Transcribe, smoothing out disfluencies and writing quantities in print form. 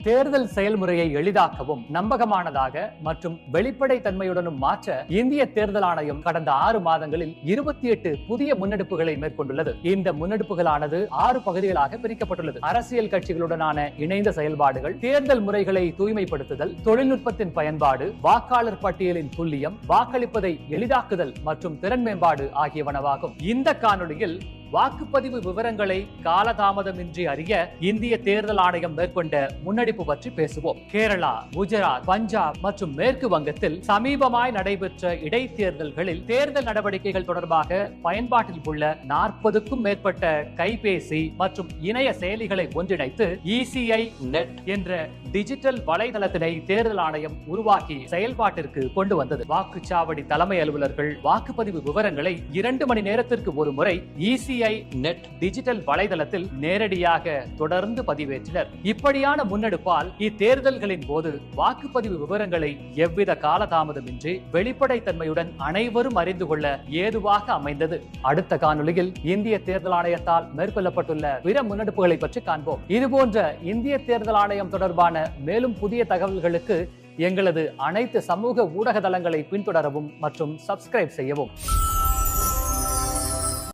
தேர்தல் செயல்முறையை எளிதாக்கவும் நம்பகமானதாக மற்றும் வெளிப்படை தன்மையுடனும் மாற்ற இந்திய தேர்தல் ஆணையம் கடந்த 6 மாதங்களில் 28 புதிய முன்னெடுப்புகளை மேற்கொண்டுள்ளது. இந்த முன்னெடுப்புகளானது 6 பகுதிகளாக பிரிக்கப்பட்டுள்ளது. அரசியல் கட்சிகளுடனான இணைந்த செயல்பாடுகள், தேர்தல் முறைகளை தூய்மைப்படுத்துதல், தொழில்நுட்பத்தின் பயன்பாடு, வாக்காளர் பட்டியலின் துல்லியம், வாக்களிப்பதை எளிதாக்குதல் மற்றும் திறன் மேம்பாடு ஆகியவனவாகும். இந்த காணொளியில் வாக்குப்பதிவு விவரங்களை காலதாமதமின்றி அறிய இந்திய தேர்தல் ஆணையம் மேற்கொண்ட முன்னெடுப்பு பற்றி பேசுவோம். கேரளா, குஜராத், பஞ்சாப் மற்றும் மேற்கு வங்கத்தில் சமீபமாய் நடைபெற்ற இடைத்தேர்தல்களில் தேர்தல் நடவடிக்கைகள் தொடர்பாக பயன்பாட்டில் உள்ள 40க்கும் மேற்பட்ட கைபேசி மற்றும் இணைய செயலிகளை ஒன்றிணைத்து ECI நெட் என்ற டிஜிட்டல் வலைதளத்தினை தேர்தல் ஆணையம் உருவாக்கி செயல்பாட்டிற்கு கொண்டு வந்தது. வாக்குச்சாவடி தலைமை அலுவலர்கள் வாக்குப்பதிவு விவரங்களை 2 மணி நேரத்திற்கு ஒரு முறை ECI நெட் டிஜிட்டல் வலைதளத்தில் நேரடியாக தொடர்ந்து பதிவேற்றினர். இப்படியான முன்னெடுப்பால் இத்தேர்தல்களின் போது வாக்குப்பதிவு விவரங்களை எவ்வித காலதாமதமின்றி வெளிப்படைத்தன்மையுடன் அனைவரும் அறிந்து கொள்ள ஏதுவாக அமைந்தது. அடுத்த காணொளியில் இந்திய தேர்தல் ஆணையத்தால் மேற்கொள்ளப்பட்டுள்ள பிற முன்னெடுப்புகளை பற்றி காண்போம். இதுபோன்ற இந்திய தேர்தல் ஆணையம் தொடர்பான மேலும் புதிய தகவல்களுக்கு எங்களது அனைத்து சமூக ஊடக தளங்களை பின்தொடரவும் மற்றும் சப்ஸ்கிரைப் செய்யவும்.